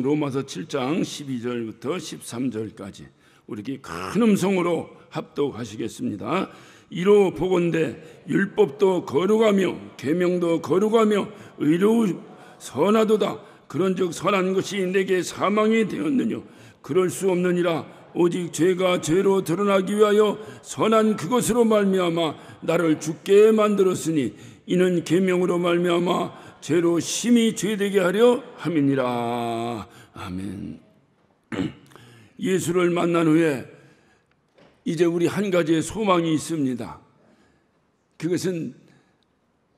로마서 7장 12절부터 13절까지 우리 큰 음성으로 합독하시겠습니다. 이로 보건대 율법도 거룩하며 계명도 거룩하며 의로우 선하도다. 그런즉 선한 것이 내게 사망이 되었느냐. 그럴 수 없느니라. 오직 죄가 죄로 드러나기 위하여 선한 그것으로 말미암아 나를 죽게 만들었으니 이는 계명으로 말미암아 죄로 심히 죄되게 하려 함이니라. 아멘. 예수를 만난 후에 이제 우리 한 가지의 소망이 있습니다. 그것은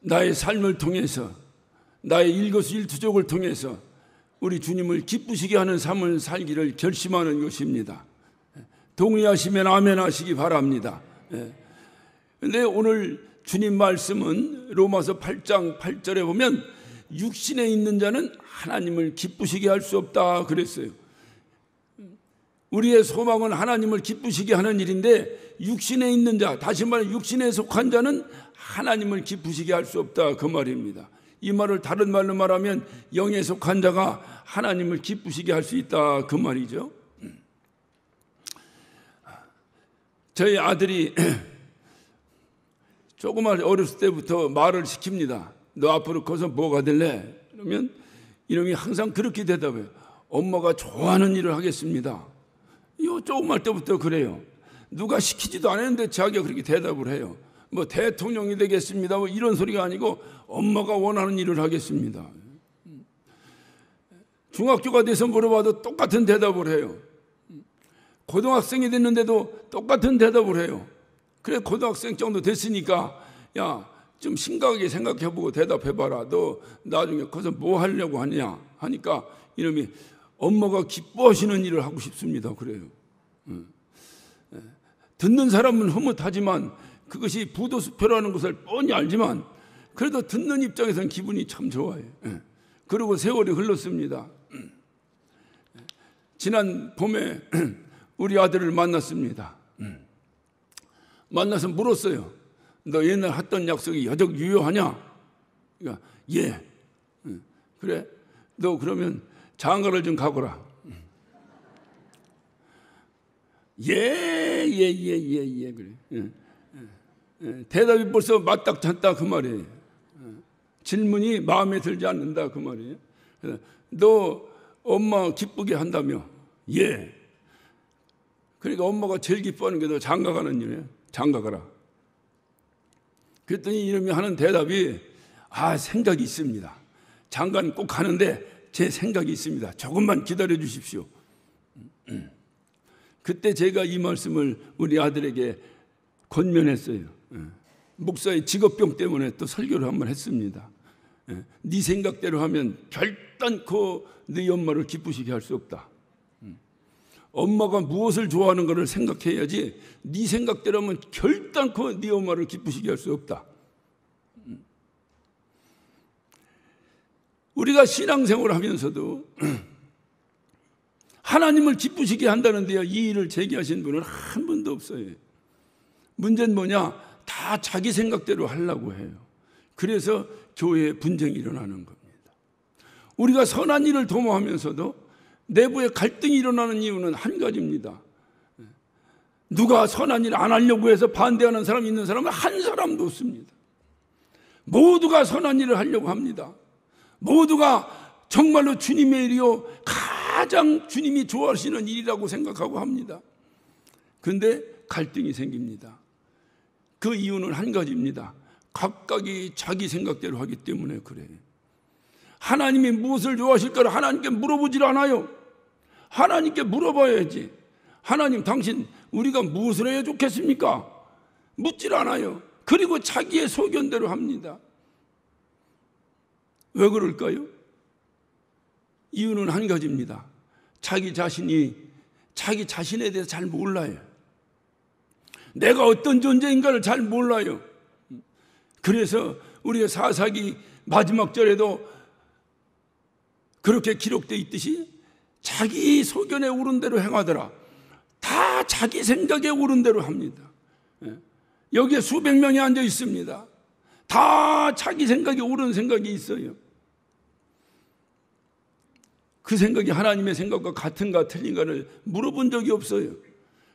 나의 삶을 통해서, 나의 일거수일투족을 통해서 우리 주님을 기쁘시게 하는 삶을 살기를 결심하는 것입니다. 동의하시면 아멘 하시기 바랍니다. 그런데 오늘 주님 말씀은 로마서 8장 8절에 보면 육신에 있는 자는 하나님을 기쁘시게 할 수 없다 그랬어요. 우리의 소망은 하나님을 기쁘시게 하는 일인데 육신에 있는 자, 다시 말해 육신에 속한 자는 하나님을 기쁘시게 할 수 없다 그 말입니다. 이 말을 다른 말로 말하면 영에 속한 자가 하나님을 기쁘시게 할 수 있다 그 말이죠. 저희 아들이 조그만 어렸을 때부터 말을 시킵니다. 너 앞으로 커서 뭐가 될래? 그러면 이놈이 항상 그렇게 대답해요. 엄마가 좋아하는 일을 하겠습니다. 이거 조그만 때부터 그래요. 누가 시키지도 않았는데 자기가 그렇게 대답을 해요. 뭐 대통령이 되겠습니다. 뭐 이런 소리가 아니고 엄마가 원하는 일을 하겠습니다. 중학교가 돼서 물어봐도 똑같은 대답을 해요. 고등학생이 됐는데도 똑같은 대답을 해요. 그래 고등학생 정도 됐으니까 야, 좀 심각하게 생각해보고 대답해봐라. 너 나중에 커서 뭐 하려고 하냐 하니까 이놈이 엄마가 기뻐하시는 일을 하고 싶습니다. 그래요. 듣는 사람은 흐뭇하지만 그것이 부도수표라는 것을 뻔히 알지만 그래도 듣는 입장에서는 기분이 참 좋아요. 그리고 세월이 흘렀습니다. 지난 봄에 우리 아들을 만났습니다. 만나서 물었어요. 너 옛날 했던 약속이 여적 유효하냐? 그러니까 예. 그래. 너 그러면 장가를 좀 가거라. 예. 그래. 대답이 벌써 맞닥쳤다 그 말이에요. 질문이 마음에 들지 않는다 그 말이에요. 너 엄마 기쁘게 한다며? 예. 그러니까 엄마가 제일 기뻐하는 게 너 장가 가는 일이에요. 장가 가라. 그랬더니 이놈이 하는 대답이 생각이 있습니다. 장가는 꼭 가는데 제 생각이 있습니다. 조금만 기다려 주십시오. 그때 제가 이 말씀을 우리 아들에게 권면했어요. 목사의 직업병 때문에 또 설교를 한번 했습니다. 네 생각대로 하면 결단코 네 엄마를 기쁘시게 할 수 없다. 엄마가 무엇을 좋아하는 것을 생각해야지 네 생각대로 하면 결단코 네 엄마를 기쁘시게 할 수 없다. 우리가 신앙생활을 하면서도 하나님을 기쁘시게 한다는데요, 이 일을 제기하신 분은 한 분도 없어요. 문제는 뭐냐? 다 자기 생각대로 하려고 해요. 그래서 교회에 분쟁이 일어나는 겁니다. 우리가 선한 일을 도모하면서도 내부에 갈등이 일어나는 이유는 한 가지입니다. 누가 선한 일 안 하려고 해서 반대하는 사람이 있는 사람은 한 사람도 없습니다. 모두가 선한 일을 하려고 합니다. 모두가 정말로 주님의 일이요 가장 주님이 좋아하시는 일이라고 생각하고 합니다. 그런데 갈등이 생깁니다. 그 이유는 한 가지입니다. 각각이 자기 생각대로 하기 때문에 그래요. 하나님이 무엇을 좋아하실까를 하나님께 물어보질 않아요. 하나님께 물어봐야지. 하나님 당신 우리가 무엇을 해야 좋겠습니까? 묻질 않아요. 그리고 자기의 소견대로 합니다. 왜 그럴까요? 이유는 한 가지입니다. 자기 자신이 자기 자신에 대해서 잘 몰라요. 내가 어떤 존재인가를 잘 몰라요. 그래서 우리가 사사기 마지막 절에도 그렇게 기록되어 있듯이 자기 소견에 오른 대로 행하더라. 다 자기 생각에 오른 대로 합니다. 여기에 수백 명이 앉아 있습니다. 다 자기 생각에 옳은 생각이 있어요. 그 생각이 하나님의 생각과 같은가 틀린가를 물어본 적이 없어요.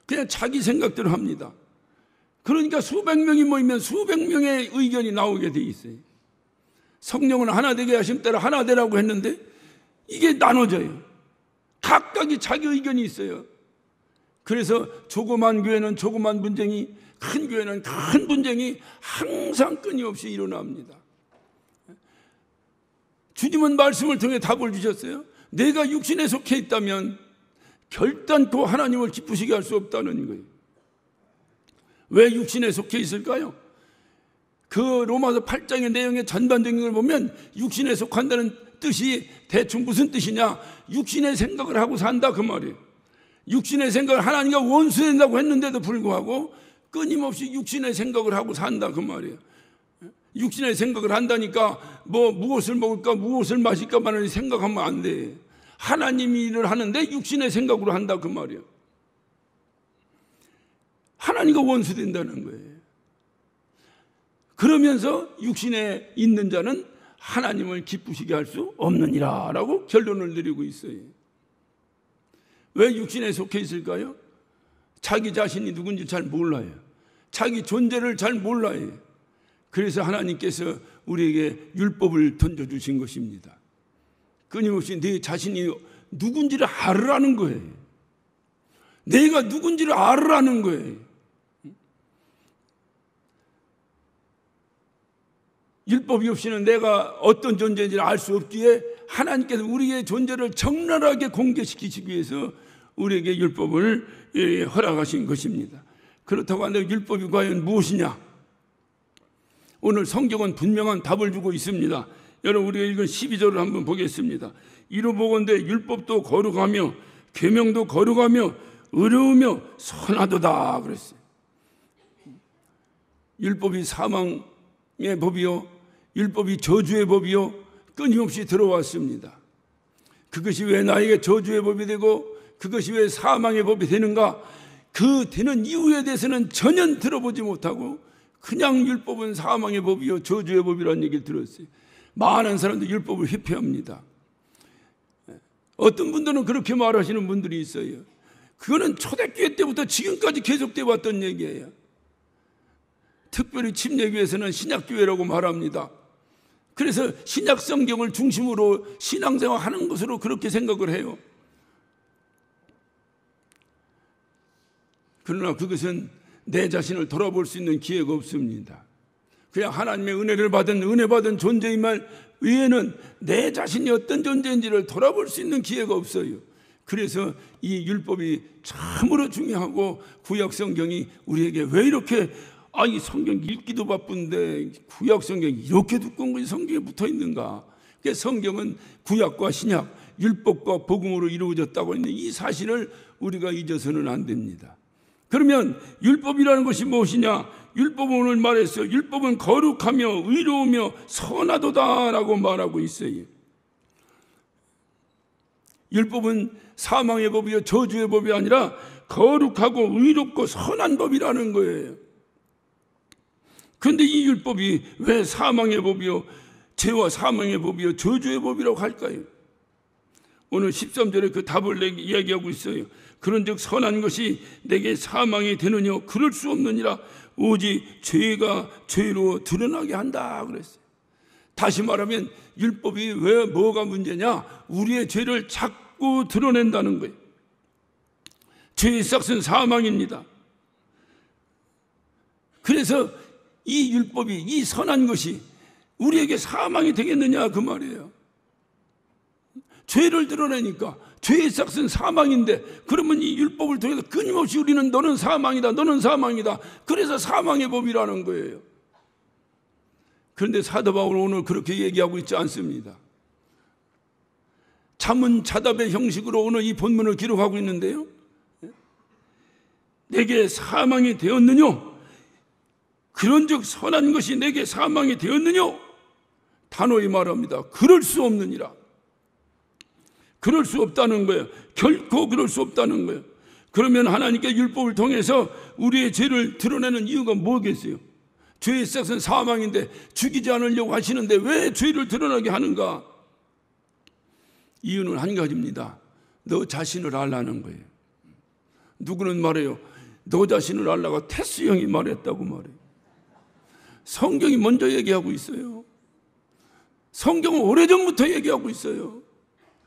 그냥 자기 생각대로 합니다. 그러니까 수백 명이 모이면 수백 명의 의견이 나오게 돼 있어요. 성령은 하나 되게 하심 따라 하나 되라고 했는데 이게 나눠져요. 각각이 자기 의견이 있어요. 그래서 조그만 교회는 조그만 분쟁이, 큰 교회는 큰 분쟁이 항상 끊임없이 일어납니다. 주님은 말씀을 통해 답을 주셨어요. 내가 육신에 속해 있다면 결단코 하나님을 기쁘시게 할 수 없다는 거예요. 왜 육신에 속해 있을까요? 그 로마서 8장의 내용의 전반적인 걸 보면 육신에 속한다는 뜻이 대충 무슨 뜻이냐? 육신의 생각을 하고 산다 그 말이에요. 육신의 생각을 하나님과 원수된다고 했는데도 불구하고 끊임없이 육신의 생각을 하고 산다 그 말이에요. 육신의 생각을 한다니까 무엇을 먹을까 무엇을 마실까만을 생각하면 안 돼. 하나님이 일을 하는데 육신의 생각으로 한다 그 말이에요. 하나님과 원수된다는 거예요. 그러면서 육신에 있는 자는 하나님을 기쁘시게 할 수 없느니라 라고 결론을 내리고 있어요. 왜 육신에 속해 있을까요? 자기 자신이 누군지 잘 몰라요. 자기 존재를 잘 몰라요. 그래서 하나님께서 우리에게 율법을 던져주신 것입니다. 끊임없이 내 자신이 누군지를 알으라는 거예요. 내가 누군지를 알으라는 거예요. 율법이 없이는 내가 어떤 존재인지를 알 수 없기에 하나님께서 우리의 존재를 적나라하게 공개시키시기 위해서 우리에게 율법을 허락하신 것입니다. 그렇다고 한다면 율법이 과연 무엇이냐? 오늘 성경은 분명한 답을 주고 있습니다. 여러분 우리가 읽은 12절을 한번 보겠습니다. 이로보건대 율법도 거룩하며 계명도 거룩하며 의로우며 선하도다 그랬어요. 율법이 사망의 법이요, 율법이 저주의 법이요, 끊임없이 들어왔습니다. 그것이 왜 나에게 저주의 법이 되고 그것이 왜 사망의 법이 되는가? 그 되는 이유에 대해서는 전혀 들어보지 못하고 그냥 율법은 사망의 법이요 저주의 법이라는 얘기를 들었어요. 많은 사람들이 율법을 회피합니다. 어떤 분들은 그렇게 말하시는 분들이 있어요. 그거는 초대교회 때부터 지금까지 계속되어 왔던 얘기예요. 특별히 침례교회에서는 신약교회라고 말합니다. 그래서 신약 성경을 중심으로 신앙생활하는 것으로 그렇게 생각을 해요. 그러나 그것은 내 자신을 돌아볼 수 있는 기회가 없습니다. 그냥 하나님의 은혜를 받은 은혜 받은 존재인 말 외에는 내 자신이 어떤 존재인지를 돌아볼 수 있는 기회가 없어요. 그래서 이 율법이 참으로 중요하고 구약 성경이 우리에게 왜 이렇게 이 성경 읽기도 바쁜데 구약 성경이 이렇게 두꺼운 것이 성경에 붙어 있는가? 성경은 구약과 신약, 율법과 복음으로 이루어졌다고 했는데 이 사실을 우리가 잊어서는 안 됩니다. 그러면 율법이라는 것이 무엇이냐? 율법은 오늘 말했어요. 율법은 거룩하며 의로우며 선하도다라고 말하고 있어요. 율법은 사망의 법이요 저주의 법이 아니라 거룩하고 의롭고 선한 법이라는 거예요. 그런데 이 율법이 왜 사망의 법이요 죄와 사망의 법이요 저주의 법이라고 할까요? 오늘 13절에 그 답을 이야기하고 있어요. 그런즉 선한 것이 내게 사망이 되느냐? 그럴 수 없느니라. 오직 죄가 죄로 드러나게 한다 그랬어요. 다시 말하면 율법이 왜 뭐가 문제냐? 우리의 죄를 자꾸 드러낸다는 거예요. 죄의 싹은 사망입니다. 그래서 이 율법이, 이 선한 것이 우리에게 사망이 되겠느냐 그 말이에요. 죄를 드러내니까 죄의 싹은 사망인데 그러면 이 율법을 통해서 끊임없이 우리는 너는 사망이다 너는 사망이다 그래서 사망의 법이라는 거예요. 그런데 사도 바울은 오늘 그렇게 얘기하고 있지 않습니다. 자문자답의 형식으로 오늘 이 본문을 기록하고 있는데요, 내게 사망이 되었느냐? 그런즉 선한 것이 내게 사망이 되었느냐? 단호히 말합니다. 그럴 수 없느니라. 그럴 수 없다는 거예요. 결코 그럴 수 없다는 거예요. 그러면 하나님께 율법을 통해서 우리의 죄를 드러내는 이유가 뭐겠어요? 죄의 싹은 사망인데 죽이지 않으려고 하시는데 왜 죄를 드러나게 하는가? 이유는 한 가지입니다. 너 자신을 알라는 거예요. 누구는 말해요. 너 자신을 알라가 테스 형이 말했다고 말해요. 성경이 먼저 얘기하고 있어요. 성경은 오래전부터 얘기하고 있어요.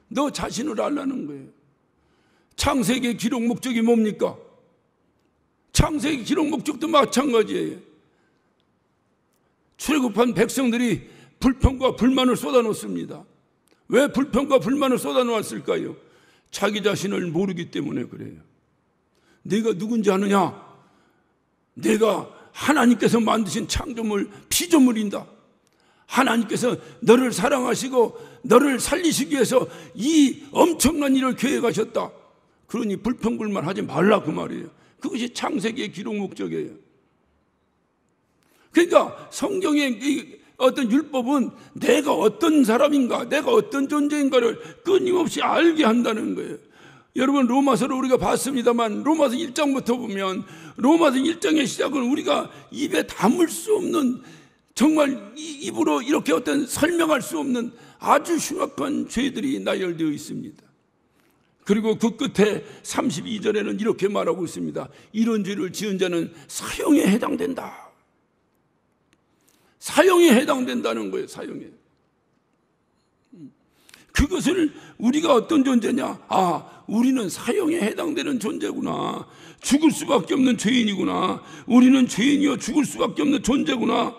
너 자신을 알라는 거예요. 창세기의 기록 목적이 뭡니까? 창세기 기록 목적도 마찬가지예요. 출애굽한 백성들이 불평과 불만을 쏟아놓습니다. 왜 불평과 불만을 쏟아놓았을까요? 자기 자신을 모르기 때문에 그래요. 내가 누군지 아느냐? 내가 하나님께서 만드신 창조물, 피조물인다. 하나님께서 너를 사랑하시고 너를 살리시기 위해서 이 엄청난 일을 계획하셨다. 그러니 불평불만하지 말라 그 말이에요. 그것이 창세기의 기록 목적이에요. 그러니까 성경의 어떤 율법은 내가 어떤 사람인가, 내가 어떤 존재인가를 끊임없이 알게 한다는 거예요. 여러분, 로마서를 우리가 봤습니다만 로마서 1장부터 보면 로마서 1장의 시작은 우리가 입에 담을 수 없는, 정말 입으로 이렇게 어떤 설명할 수 없는 아주 흉악한 죄들이 나열되어 있습니다. 그리고 그 끝에 32절에는 이렇게 말하고 있습니다. 이런 죄를 지은 자는 사형에 해당된다. 사형에 해당된다는 거예요. 사형에. 그것을 우리가 어떤 존재냐? 아, 우리는 사형에 해당되는 존재구나. 죽을 수밖에 없는 죄인이구나. 우리는 죄인이요 죽을 수밖에 없는 존재구나.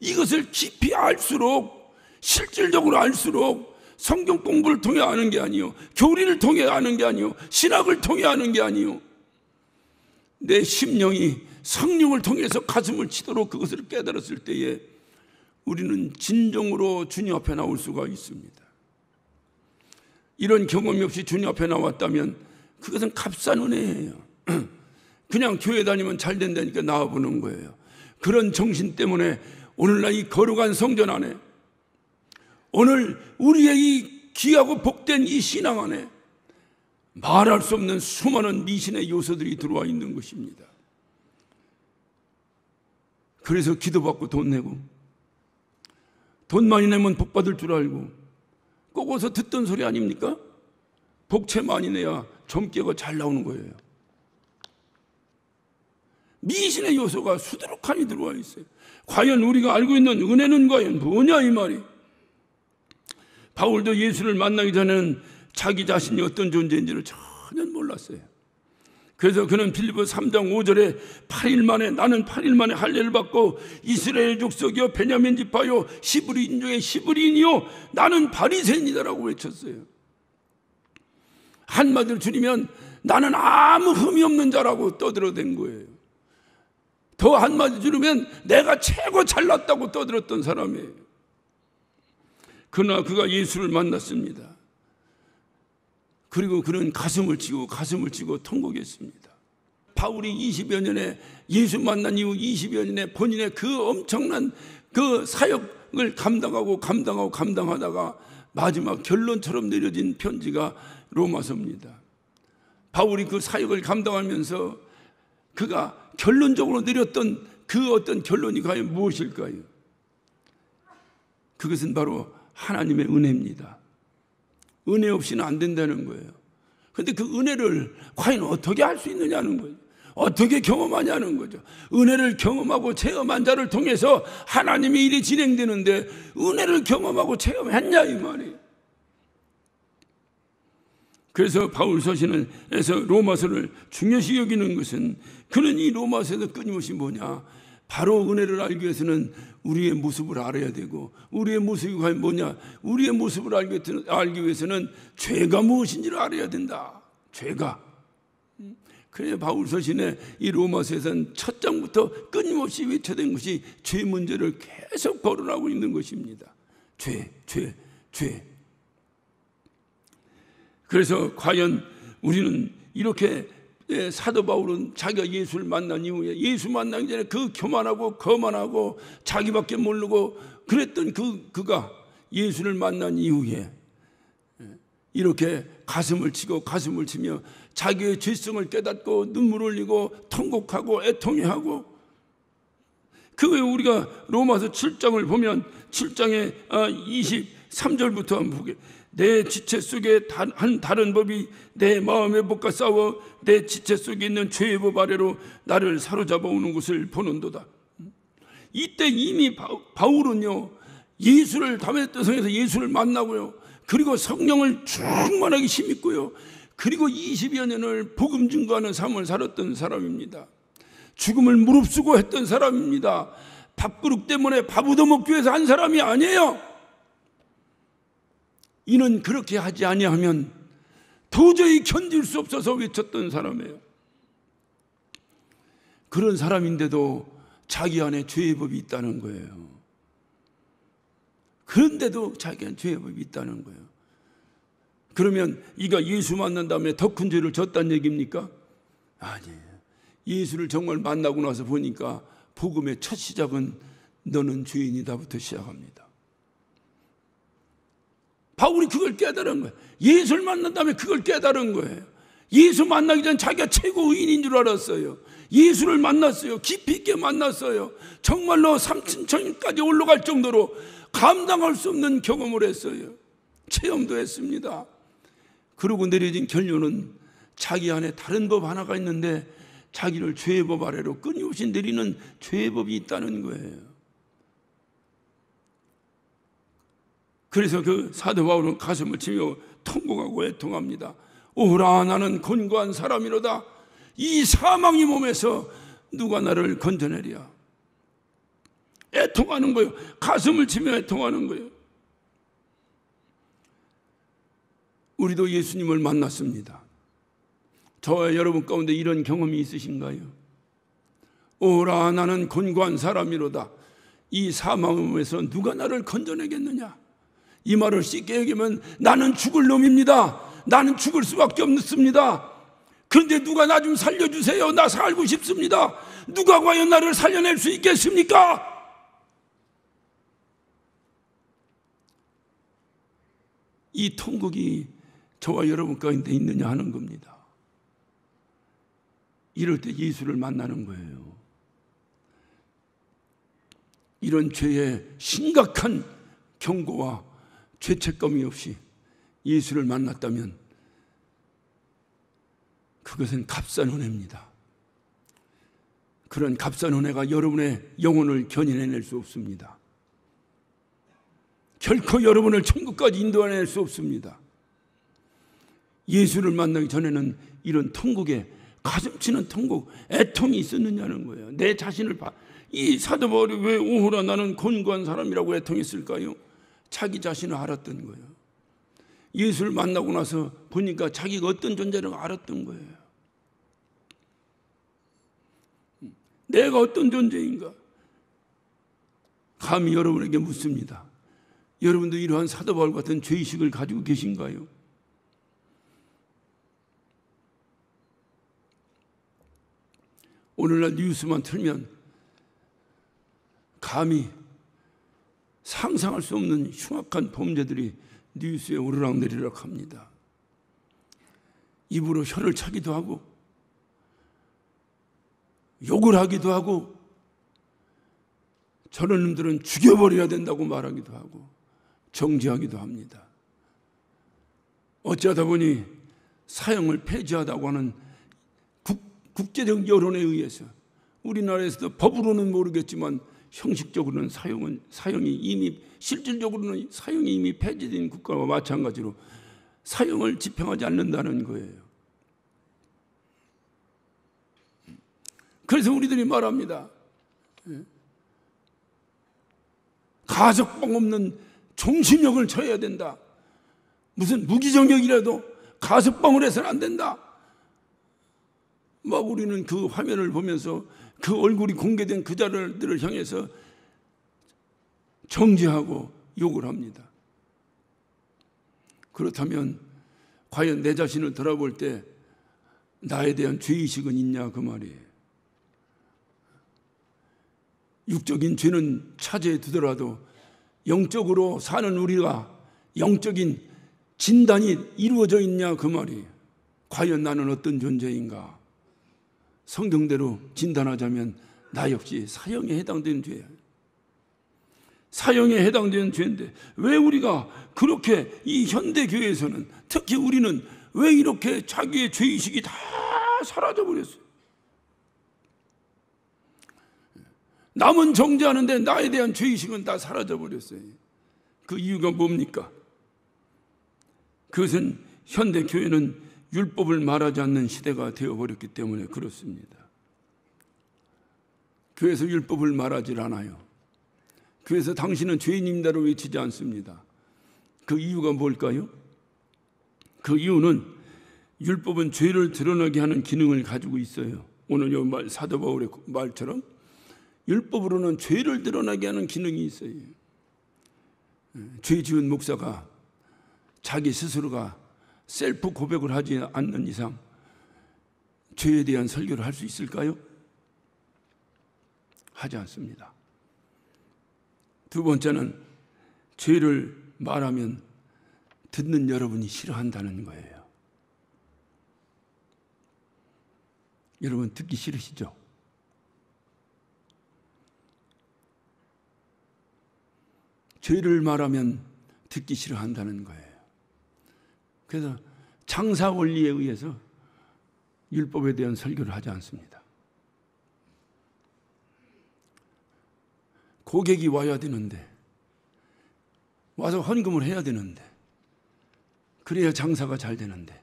이것을 깊이 알수록, 실질적으로 알수록 성경 공부를 통해 아는 게 아니요, 교리를 통해 아는 게 아니요, 신학을 통해 아는 게 아니요, 내 심령이 성령을 통해서 가슴을 치도록 그것을 깨달았을 때에 우리는 진정으로 주님 앞에 나올 수가 있습니다. 이런 경험이 없이 주님 앞에 나왔다면 그것은 값싼 은혜예요. 그냥 교회 다니면 잘 된다니까 나와보는 거예요. 그런 정신 때문에 오늘날 이 거룩한 성전 안에, 오늘 우리의 이 귀하고 복된 이 신앙 안에 말할 수 없는 수많은 미신의 요소들이 들어와 있는 것입니다. 그래서 기도받고 돈 내고, 돈 많이 내면 복 받을 줄 알고, 꼭 어서 듣던 소리 아닙니까? 복채 많이 내야 점괘가 잘 나오는 거예요. 미신의 요소가 수두룩하니 들어와 있어요. 과연 우리가 알고 있는 은혜는 과연 뭐냐 이 말이. 바울도 예수를 만나기 전에는 자기 자신이 어떤 존재인지를 전혀 몰랐어요. 그래서 그는 빌립보 3장 5절에 8일 만에, 나는 8일 만에 할례를 받고 이스라엘 족속이요 베냐민 지파요 히브리인 중에 히브리인이요 나는 바리새인이다라고 외쳤어요. 한마디로 줄이면 나는 아무 흠이 없는 자라고 떠들어댄 거예요. 더 한마디 줄이면 내가 최고 잘났다고 떠들었던 사람이에요. 그러나 그가 예수를 만났습니다. 그리고 그는 가슴을 치고 통곡했습니다. 바울이 20여 년에, 예수 만난 이후 20여 년에 본인의 그 엄청난 그 사역을 감당하다가 마지막 결론처럼 내려진 편지가 로마서입니다. 바울이 그 사역을 감당하면서 그가 결론적으로 내렸던 그 어떤 결론이 과연 무엇일까요? 그것은 바로 하나님의 은혜입니다. 은혜 없이는 안 된다는 거예요. 그런데 그 은혜를 과연 어떻게 할 수 있느냐는 거예요. 어떻게 경험하냐는 거죠. 은혜를 경험하고 체험한 자를 통해서 하나님의 일이 진행되는데 은혜를 경험하고 체험했냐 이 말이에요. 그래서 바울 서신에서 로마서를 중요시 여기는 것은, 그는 이 로마서에서 끊임없이 뭐냐, 바로 은혜를 알기 위해서는 우리의 모습을 알아야 되고, 우리의 모습이 과연 뭐냐, 우리의 모습을 알기 위해서는 죄가 무엇인지를 알아야 된다. 죄가. 그래서 바울 서신의 이 로마서에서는 첫 장부터 끊임없이 외쳐댄 것이 죄 문제를 계속 거론하고 있는 것입니다. 죄. 그래서 과연 우리는 이렇게, 사도 바울은 자기가 예수를 만난 이후에, 예수 만나기 전에 그 교만하고 거만하고 자기밖에 모르고 그랬던 그가 예수를 만난 이후에 이렇게 가슴을 치며 자기의 죄성을 깨닫고 눈물 흘리고 통곡하고 애통해하고, 그 외에 우리가 로마서 7장을 보면 7장의 23절부터 한번 보게, 내 지체 속에 한 다른 법이 내 마음의 법과 싸워 내 지체 속에 있는 죄의 법 아래로 나를 사로잡아 오는 것을 보는도다. 이때 이미 바울은요, 예수를 담의 뜻에서 예수를 만나고요, 그리고 성령을 충만하게 힘입고요, 그리고 20여 년을 복음 증거하는 삶을 살았던 사람입니다. 죽음을 무릅쓰고 했던 사람입니다. 밥그릇 때문에 밥 얻어먹기 위해서 한 사람이 아니에요. 이는 그렇게 하지 아니하면 도저히 견딜 수 없어서 외쳤던 사람이에요. 그런 사람인데도 자기 안에 죄의 법이 있다는 거예요. 그런데도 자기 안에 죄의 법이 있다는 거예요. 그러면 이가 예수 만난 다음에 더 큰 죄를 졌다는 얘기입니까? 아니에요. 예수를 정말 만나고 나서 보니까 복음의 첫 시작은 너는 죄인이다부터 시작합니다. 바울이 그걸 깨달은 거예요. 예수를 만난 다음에 그걸 깨달은 거예요. 예수 만나기 전 자기가 최고 의인인 줄 알았어요. 예수를 만났어요. 깊이 있게 만났어요. 정말로 삼층천까지 올라갈 정도로 감당할 수 없는 경험을 했어요. 체험도 했습니다. 그러고 내려진 결론은 자기 안에 다른 법 하나가 있는데 자기를 죄의 법 아래로 끊임없이 내리는 죄의 법이 있다는 거예요. 그래서 그 사도 바울은 가슴을 치며 통곡하고 애통합니다. 오라, 나는 곤고한 사람이로다. 이 사망의 몸에서 누가 나를 건져내랴. 애통하는 거예요. 가슴을 치며 애통하는 거예요. 우리도 예수님을 만났습니다. 저와 여러분 가운데 이런 경험이 있으신가요? 오라, 나는 곤고한 사람이로다. 이 사망의 몸에서 누가 나를 건져내겠느냐. 이 말을 쉽게 얘기하면 나는 죽을 놈입니다. 나는 죽을 수밖에 없습니다. 그런데 누가 나 좀 살려주세요. 나 살고 싶습니다. 누가 과연 나를 살려낼 수 있겠습니까? 이 통곡이 저와 여러분 가운데 있느냐 하는 겁니다. 이럴 때 예수를 만나는 거예요. 이런 죄의 심각한 경고와 죄책감이 없이 예수를 만났다면 그것은 값싼 은혜입니다. 그런 값싼 은혜가 여러분의 영혼을 견인해낼 수 없습니다. 결코 여러분을 천국까지 인도해낼 수 없습니다. 예수를 만나기 전에는 이런 통곡에 가슴치는 통곡, 애통이 있었느냐는 거예요. 내 자신을 봐. 이 사도 바울이 왜 오호라 나는 곤고한 사람이라고 애통했을까요? 자기 자신을 알았던 거예요. 예수를 만나고 나서 보니까 자기가 어떤 존재를 알았던 거예요. 내가 어떤 존재인가? 감히 여러분에게 묻습니다. 여러분도 이러한 사도 바울 같은 죄의식을 가지고 계신가요? 오늘날 뉴스만 틀면 감히 상상할 수 없는 흉악한 범죄들이 뉴스에 오르락내리락 합니다. 입으로 혀를 차기도 하고 욕을 하기도 하고 저런 놈들은 죽여버려야 된다고 말하기도 하고 정죄하기도 합니다. 어쩌다 보니 사형을 폐지하다고 하는 국제적 여론에 의해서 우리나라에서도 법으로는 모르겠지만 형식적으로는 사형이 이미 실질적으로는 사형이 이미 폐지된 국가와 마찬가지로 사형을 집행하지 않는다는 거예요. 그래서 우리들이 말합니다. 가석방 없는 종신형을 쳐야 된다. 무슨 무기징역이라도 가석방을 해서는 안 된다. 막 우리는 그 화면을 보면서 그 얼굴이 공개된 그 자들을 향해서 정죄하고 욕을 합니다. 그렇다면 과연 내 자신을 돌아볼 때 나에 대한 죄의식은 있냐 그 말이에요. 육적인 죄는 차지해 두더라도 영적으로 사는 우리가 영적인 진단이 이루어져 있냐 그 말이에요. 과연 나는 어떤 존재인가? 성경대로 진단하자면 나 역시 사형에 해당되는 죄예요. 사형에 해당되는 죄인데 왜 우리가 그렇게 이 현대교회에서는 특히 우리는 왜 이렇게 자기의 죄의식이 다 사라져버렸어요? 남은 정죄하는데 나에 대한 죄의식은 다 사라져버렸어요. 그 이유가 뭡니까? 그것은 현대교회는 율법을 말하지 않는 시대가 되어버렸기 때문에 그렇습니다. 교회에서 율법을 말하지 않아요. 교회에서 당신은 죄인입니다로 외치지 않습니다. 그 이유가 뭘까요? 그 이유는 율법은 죄를 드러나게 하는 기능을 가지고 있어요. 오늘 이 사도 바울의 말처럼 율법으로는 죄를 드러나게 하는 기능이 있어요. 죄 지은 목사가 자기 스스로가 셀프 고백을 하지 않는 이상 죄에 대한 설교를 할 수 있을까요? 하지 않습니다. 두 번째는 죄를 말하면 듣는 여러분이 싫어한다는 거예요. 여러분 듣기 싫으시죠? 죄를 말하면 듣기 싫어한다는 거예요. 그래서 장사 원리에 의해서 율법에 대한 설교를 하지 않습니다. 고객이 와야 되는데, 와서 헌금을 해야 되는데, 그래야 장사가 잘 되는데,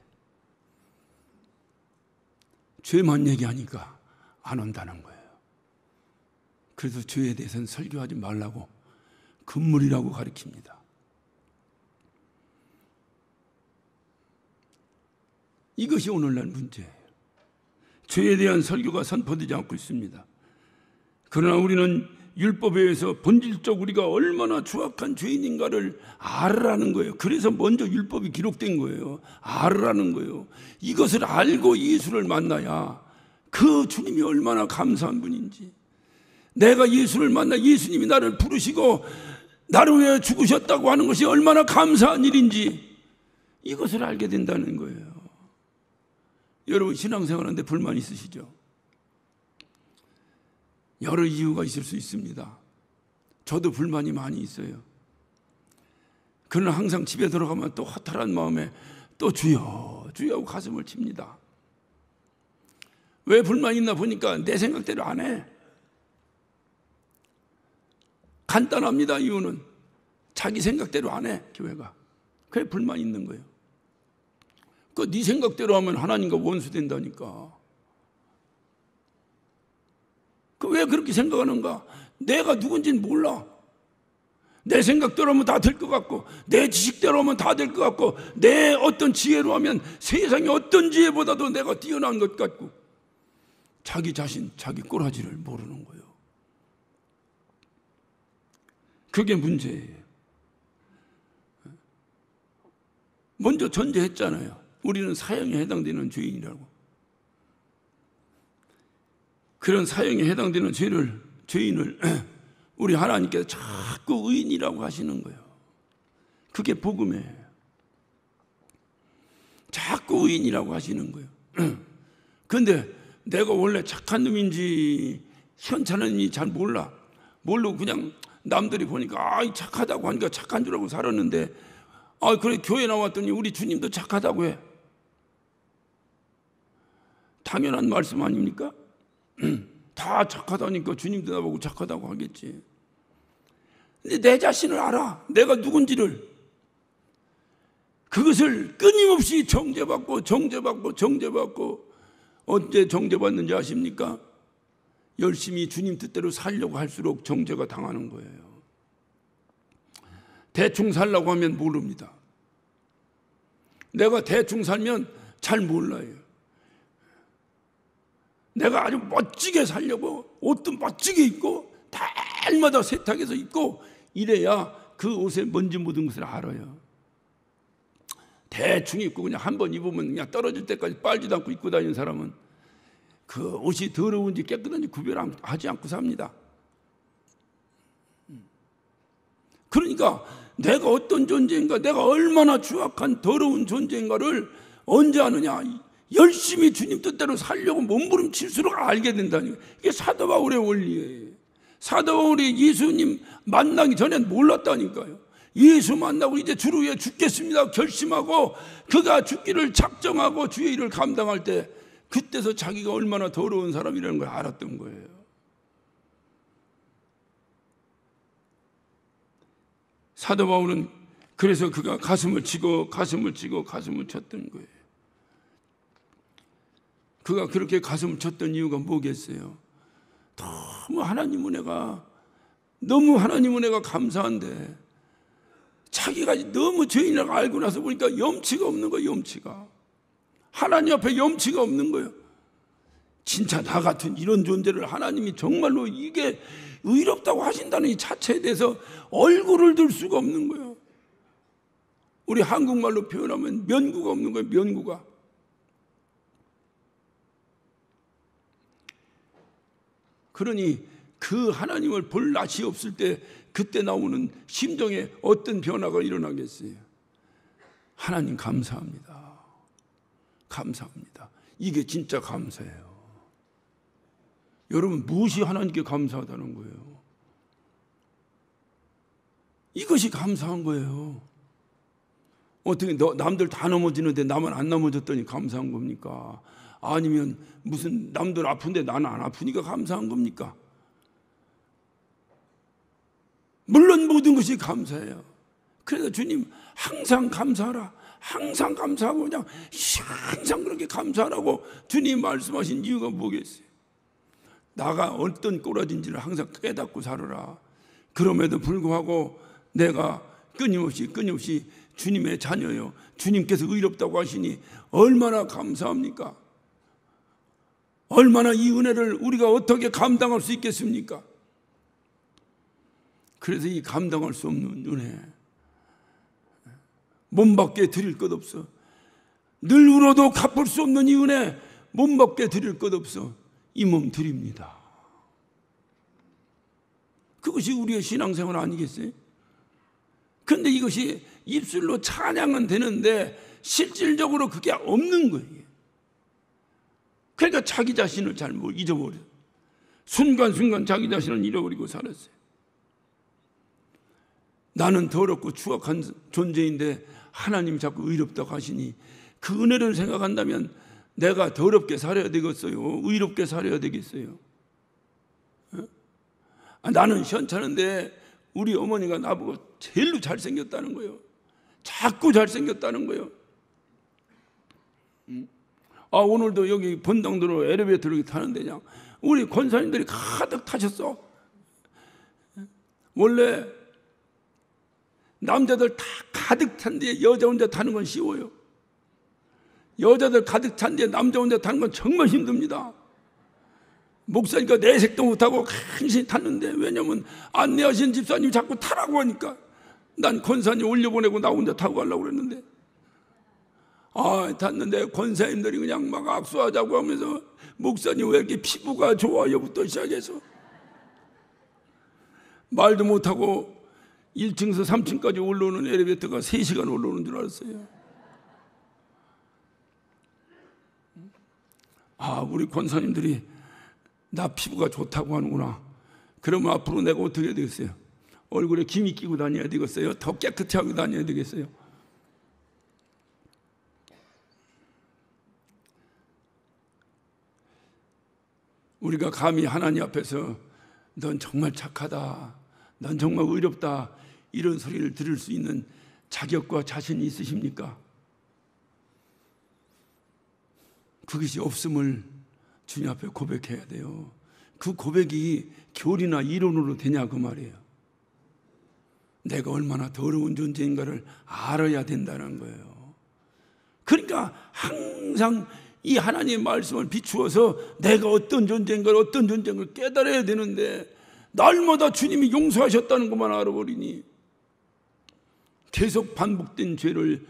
죄만 얘기하니까 안 온다는 거예요. 그래서 죄에 대해서는 설교하지 말라고 금물이라고 가르칩니다. 이것이 오늘날 문제예요. 죄에 대한 설교가 선포되지 않고 있습니다. 그러나 우리는 율법에 의해서 본질적 우리가 얼마나 추악한 죄인인가를 알으라는 거예요. 그래서 먼저 율법이 기록된 거예요. 알으라는 거예요. 이것을 알고 예수를 만나야 그 주님이 얼마나 감사한 분인지, 내가 예수를 만나 예수님이 나를 부르시고 나를 위해 죽으셨다고 하는 것이 얼마나 감사한 일인지 이것을 알게 된다는 거예요. 여러분 신앙생활하는데 불만 있으시죠? 여러 이유가 있을 수 있습니다. 저도 불만이 많이 있어요. 그러나 항상 집에 들어가면 또 허탈한 마음에 또 주여 주여 하고 가슴을 칩니다. 왜 불만이 있나 보니까 내 생각대로 안 해. 간단합니다. 이유는 자기 생각대로 안 해. 교회가. 그래 불만이 있는 거예요. 그 네 생각대로 하면 하나님과 원수 된다니까. 그 왜 그렇게 생각하는가? 내가 누군지는 몰라. 내 생각대로 하면 다 될 것 같고, 내 지식대로 하면 다 될 것 같고, 내 어떤 지혜로 하면 세상의 어떤 지혜보다도 내가 뛰어난 것 같고, 자기 자신, 자기 꼬라지를 모르는 거예요. 그게 문제예요. 먼저 전제했잖아요. 우리는 사형에 해당되는 죄인이라고. 그런 사형에 해당되는 죄인을 우리 하나님께서 자꾸 의인이라고 하시는 거예요. 그게 복음이에요. 자꾸 의인이라고 하시는 거예요. 그런데 내가 원래 착한 놈인지 현찮은 놈인지 잘 몰라. 모르고 그냥 남들이 보니까 착하다고 하니까 착한 줄 알고 살았는데, 그래 교회 나왔더니 우리 주님도 착하다고 해. 당연한 말씀 아닙니까? 다 착하다니까 주님도 나보고 착하다고 하겠지. 근데 내 자신을 알아. 내가 누군지를. 그것을 끊임없이 정죄받고 언제 정죄받는지 아십니까? 열심히 주님 뜻대로 살려고 할수록 정죄가 당하는 거예요. 대충 살라고 하면 모릅니다. 내가 대충 살면 잘 몰라요. 내가 아주 멋지게 살려고 옷도 멋지게 입고 달마다 세탁해서 입고 이래야 그 옷에 먼지 묻은 것을 알아요. 대충 입고 그냥 한번 입으면 그냥 떨어질 때까지 빨지도 않고 입고 다니는 사람은 그 옷이 더러운지 깨끗한지 구별하지 않고 삽니다. 그러니까 내가 어떤 존재인가, 내가 얼마나 추악한 더러운 존재인가를 언제 아느냐? 열심히 주님 뜻대로 살려고 몸부림칠수록 알게 된다니. 이게 사도 바울의 원리예요. 사도 바울이 예수님 만나기 전엔 몰랐다니까요. 예수 만나고 이제 주를 위해 죽겠습니다 결심하고 그가 죽기를 작정하고 주의 일을 감당할 때 그때서 자기가 얼마나 더러운 사람이라는 걸 알았던 거예요. 사도 바울은 그래서 그가 가슴을 치고 가슴을 쳤던 거예요. 그가 그렇게 가슴을 쳤던 이유가 뭐겠어요? 너무 하나님 은혜가 감사한데 자기가 너무 죄인이라고 알고 나서 보니까 염치가 없는 거예요. 염치가. 하나님 앞에 염치가 없는 거예요. 진짜 나 같은 이런 존재를 하나님이 정말로 이게 의롭다고 하신다는 이 자체에 대해서 얼굴을 들 수가 없는 거예요. 우리 한국말로 표현하면 면구가 없는 거예요. 면구가. 그러니 그 하나님을 볼 낯이 없을 때 그때 나오는 심정에 어떤 변화가 일어나겠어요? 하나님 감사합니다. 감사합니다. 이게 진짜 감사해요. 여러분, 무엇이 하나님께 감사하다는 거예요? 이것이 감사한 거예요. 어떻게 남들 다 넘어지는데 나만 안 넘어졌더니 감사한 겁니까? 아니면 무슨 남들 아픈데 나는 안 아프니까 감사한 겁니까? 물론 모든 것이 감사해요. 그래서 주님 항상 감사하라. 항상 감사하고 그냥 항상 그렇게 감사하라고 주님 말씀하신 이유가 뭐겠어요? 나가 어떤 꼬라진지를 항상 깨닫고 살아라. 그럼에도 불구하고 내가 끊임없이 주님의 자녀요. 주님께서 의롭다고 하시니 얼마나 감사합니까? 얼마나 이 은혜를 우리가 어떻게 감당할 수 있겠습니까? 그래서 이 감당할 수 없는 은혜, 몸밖에 드릴 것 없어. 늘 울어도 갚을 수 없는 이 은혜, 몸밖에 드릴 것 없어. 이 몸 드립니다. 그것이 우리의 신앙생활 아니겠어요? 그런데 이것이 입술로 찬양은 되는데 실질적으로 그게 없는 거예요. 그러니까 자기 자신을 잘 잊어버려요. 순간순간 자기 자신을 잃어버리고 살았어요. 나는 더럽고 추악한 존재인데 하나님이 자꾸 의롭다고 하시니 그 은혜를 생각한다면 내가 더럽게 살아야 되겠어요? 의롭게 살아야 되겠어요? 나는 현찮은데 우리 어머니가 나보고 제일로 잘생겼다는 거예요. 자꾸 잘생겼다는 거예요. 오늘도 여기 본당도로 엘리베이터를 타는데 그냥 우리 권사님들이 가득 타셨어. 원래 남자들 다 가득 탄데 여자 혼자 타는 건 쉬워요. 여자들 가득 탄데 남자 혼자 타는 건 정말 힘듭니다. 목사니까 내색도 못하고 간신히 탔는데, 왜냐면 안내하신 집사님이 자꾸 타라고 하니까 난 권사님 올려보내고 나 혼자 타고 가려고 그랬는데, 탔는데 권사님들이 그냥 막 악수하자고 하면서 목사님 왜 이렇게 피부가 좋아요부터 시작해서 말도 못하고 1층에서 3층까지 올라오는 엘리베이터가 3시간 올라오는 줄 알았어요. 우리 권사님들이 나 피부가 좋다고 하는구나. 그러면 앞으로 내가 어떻게 해야 되겠어요? 얼굴에 기미 끼고 다녀야 되겠어요? 더 깨끗이 하고 다녀야 되겠어요? 우리가 감히 하나님 앞에서 넌 정말 착하다, 넌 정말 의롭다, 이런 소리를 들을 수 있는 자격과 자신이 있으십니까? 그것이 없음을 주님 앞에 고백해야 돼요. 그 고백이 교리나 이론으로 되냐 그 말이에요. 내가 얼마나 더러운 존재인가를 알아야 된다는 거예요. 그러니까 항상 이 하나님의 말씀을 비추어서 내가 어떤 존재인가를 깨달아야 되는데, 날마다 주님이 용서하셨다는 것만 알아버리니 계속 반복된 죄를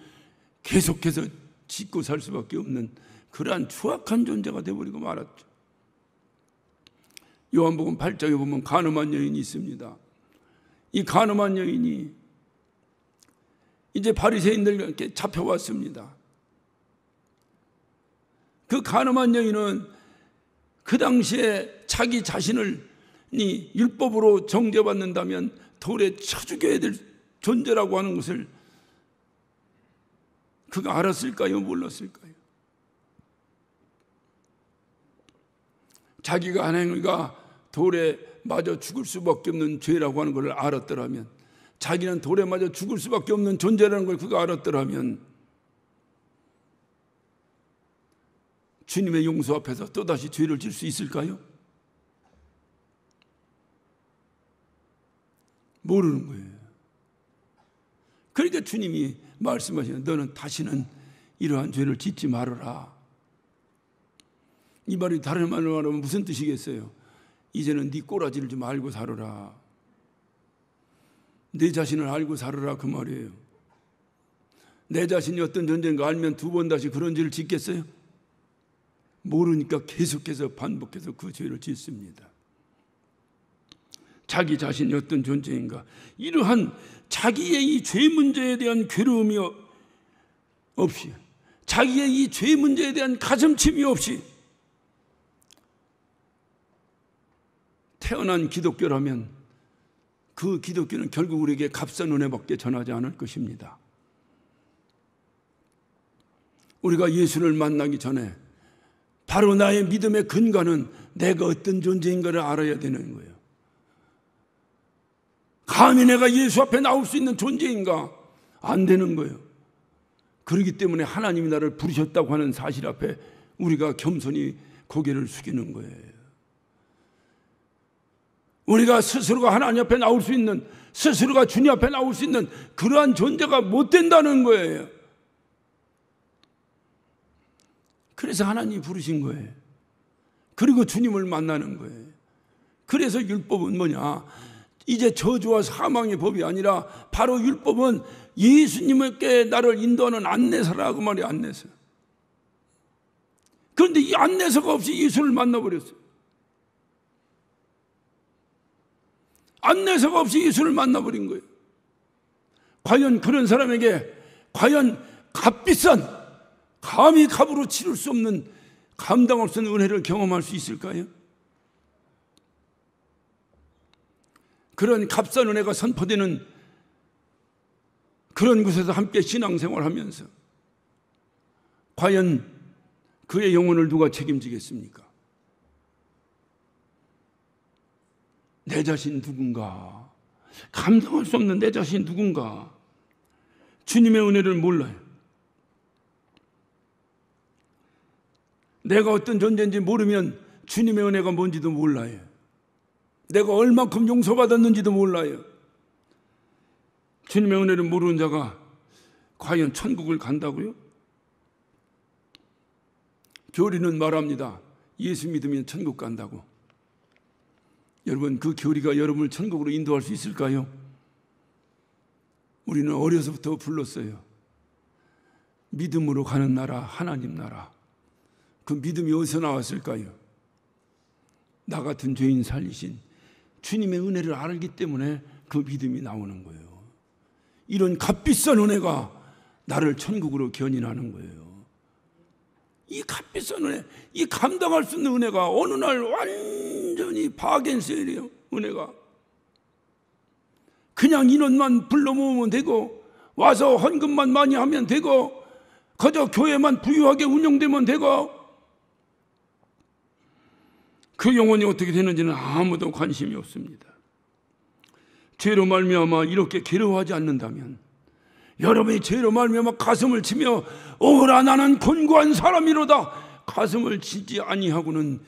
계속해서 짓고 살 수밖에 없는 그러한 추악한 존재가 되어버리고 말았죠. 요한복음 8장에 보면 간음한 여인이 있습니다. 이 간음한 여인이 이제 바리새인들에게 잡혀왔습니다. 그 간음한 여인은 그 당시에 자기 자신을 율법으로 정죄받는다면 돌에 쳐 죽여야 될 존재라고 하는 것을 그가 알았을까요? 몰랐을까요? 자기가 한 행위가 돌에 맞아 죽을 수밖에 없는 죄라고 하는 것을 알았더라면, 자기는 돌에 맞아 죽을 수밖에 없는 존재라는 걸 그가 알았더라면 주님의 용서 앞에서 또다시 죄를 질 수 있을까요? 모르는 거예요. 그러니까 주님이 말씀하시는, 너는 다시는 이러한 죄를 짓지 말아라. 이 말이 다른 말로 말하면 무슨 뜻이겠어요? 이제는 네 꼬라지를 좀 알고 살아라. 내 자신을 알고 살아라, 그 말이에요. 내 자신이 어떤 존재인가 알면 두 번 다시 그런 죄를 짓겠어요? 모르니까 계속해서 반복해서 그 죄를 짓습니다. 자기 자신이 어떤 존재인가, 이러한 자기의 이 죄 문제에 대한 괴로움이 없이, 자기의 이 죄 문제에 대한 가슴침이 없이 태어난 기독교라면 그 기독교는 결국 우리에게 값싼 은혜밖에 전하지 않을 것입니다. 우리가 예수를 만나기 전에 바로 나의 믿음의 근간은 내가 어떤 존재인가를 알아야 되는 거예요. 감히 내가 예수 앞에 나올 수 있는 존재인가? 안 되는 거예요. 그렇기 때문에 하나님이 나를 부르셨다고 하는 사실 앞에 우리가 겸손히 고개를 숙이는 거예요. 우리가 스스로가 하나님 앞에 나올 수 있는, 스스로가 주님 앞에 나올 수 있는 그러한 존재가 못 된다는 거예요. 그래서 하나님이 부르신 거예요. 그리고 주님을 만나는 거예요. 그래서 율법은 뭐냐? 이제 저주와 사망의 법이 아니라 바로 율법은 예수님께 나를 인도하는 안내서라고 말이, 안내서. 그런데 이 안내서가 없이 예수를 만나버렸어요. 안내서가 없이 예수를 만나버린 거예요. 과연 그런 사람에게 과연 값비싼, 감히 값으로 치를 수 없는, 감당할 수 없는 은혜를 경험할 수 있을까요? 그런 값싼 은혜가 선포되는 그런 곳에서 함께 신앙생활하면서 과연 그의 영혼을 누가 책임지겠습니까? 내 자신 누군가? 감당할 수 없는 내 자신 누군가? 주님의 은혜를 몰라요. 내가 어떤 존재인지 모르면 주님의 은혜가 뭔지도 몰라요. 내가 얼만큼 용서받았는지도 몰라요. 주님의 은혜를 모르는 자가 과연 천국을 간다고요? 교리는 말합니다. 예수 믿으면 천국 간다고. 여러분, 그 교리가 여러분을 천국으로 인도할 수 있을까요? 우리는 어려서부터 불렀어요. 믿음으로 가는 나라, 하나님 나라. 그 믿음이 어디서 나왔을까요? 나 같은 죄인 살리신 주님의 은혜를 알기 때문에 그 믿음이 나오는 거예요. 이런 값비싼 은혜가 나를 천국으로 견인하는 거예요. 이 값비싼 은혜, 이 감당할 수 있는 은혜가 어느 날 완전히 바겐세일이에요. 은혜가 그냥 인원만 불러 모으면 되고, 와서 헌금만 많이 하면 되고, 그저 교회만 부유하게 운영되면 되고, 그 영혼이 어떻게 되는지는 아무도 관심이 없습니다. 죄로 말미암아 이렇게 괴로워하지 않는다면, 여러분이 죄로 말미암아 가슴을 치며 오라 나는 곤고한 사람이로다 가슴을 치지 아니하고는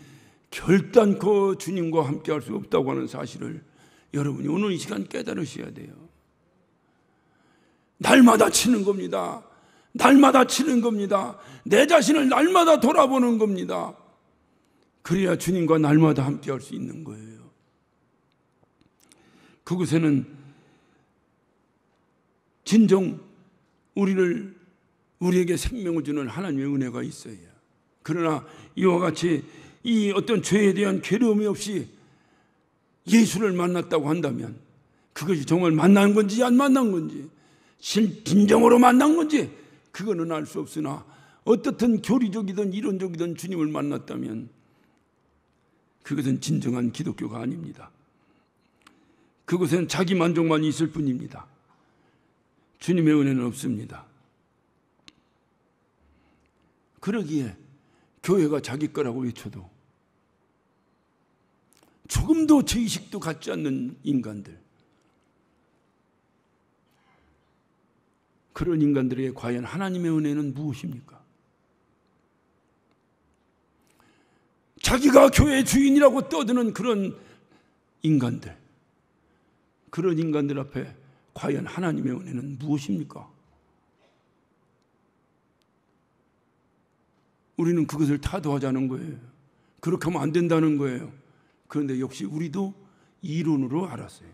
결단코 주님과 함께 할 수 없다고 하는 사실을 여러분이 오늘 이 시간 깨달으셔야 돼요. 날마다 치는 겁니다. 날마다 치는 겁니다. 내 자신을 날마다 돌아보는 겁니다. 그래야 주님과 날마다 함께 할 수 있는 거예요. 그곳에는 진정 우리에게 생명을 주는 하나님의 은혜가 있어요. 그러나 이와 같이 이 어떤 죄에 대한 괴로움이 없이 예수를 만났다고 한다면 그것이 정말 만난 건지 안 만난 건지, 진정으로 만난 건지 그거는 알 수 없으나 어떻든 교리적이든 이론적이든 주님을 만났다면 그것은 진정한 기독교가 아닙니다. 그곳엔 자기 만족만 있을 뿐입니다. 주님의 은혜는 없습니다. 그러기에 교회가 자기 거라고 외쳐도 조금도 죄의식도 갖지 않는 인간들, 그런 인간들에게 과연 하나님의 은혜는 무엇입니까? 자기가 교회의 주인이라고 떠드는 그런 인간들, 그런 인간들 앞에 과연 하나님의 은혜는 무엇입니까? 우리는 그것을 타도하자는 거예요. 그렇게 하면 안 된다는 거예요. 그런데 역시 우리도 이론으로 알았어요.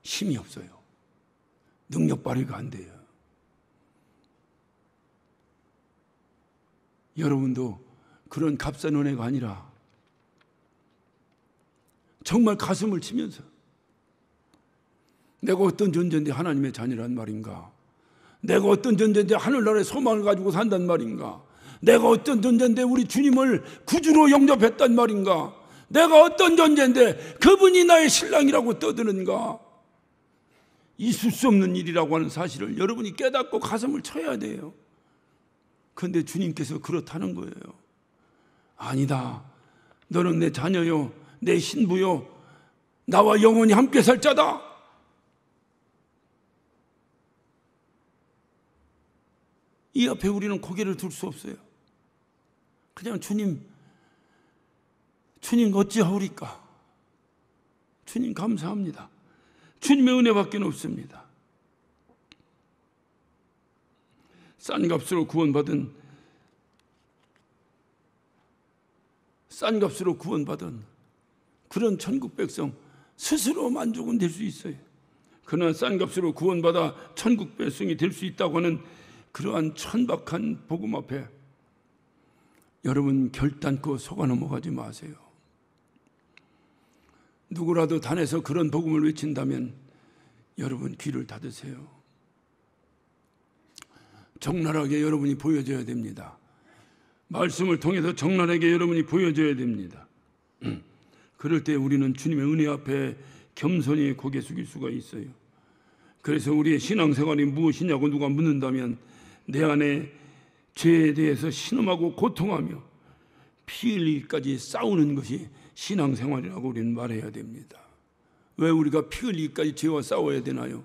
힘이 없어요. 능력 발휘가 안 돼요. 여러분도 그런 값싼 은혜가 아니라 정말 가슴을 치면서 내가 어떤 존재인데 하나님의 자녀란 말인가? 내가 어떤 존재인데 하늘나라의 소망을 가지고 산단 말인가? 내가 어떤 존재인데 우리 주님을 구주로 영접했단 말인가? 내가 어떤 존재인데 그분이 나의 신랑이라고 떠드는가? 있을 수 없는 일이라고 하는 사실을 여러분이 깨닫고 가슴을 쳐야 돼요. 그런데 주님께서 그렇다는 거예요. 아니다. 너는 내 자녀요, 내 신부요, 나와 영원히 함께 살 자다. 이 앞에 우리는 고개를 들 수 없어요. 그냥 주님 어찌하오리까? 주님 감사합니다. 주님의 은혜밖에 없습니다. 싼 값으로 구원받은 그런 천국 백성 스스로 만족은 될 수 있어요. 그러나 싼 값으로 구원받아 천국 백성이 될 수 있다고 하는 그러한 천박한 복음 앞에 여러분 결단코 속아 넘어가지 마세요. 누구라도 단에서 그런 복음을 외친다면 여러분 귀를 닫으세요. 적나라하게 여러분이 보여줘야 됩니다. 말씀을 통해서 적나라하게 여러분이 보여줘야 됩니다. 그럴 때 우리는 주님의 은혜 앞에 겸손히 고개 숙일 수가 있어요. 그래서 우리의 신앙생활이 무엇이냐고 누가 묻는다면 내 안에 죄에 대해서 신음하고 고통하며 피 흘리기까지 싸우는 것이 신앙생활이라고 우리는 말해야 됩니다. 왜 우리가 피 흘리기까지 죄와 싸워야 되나요?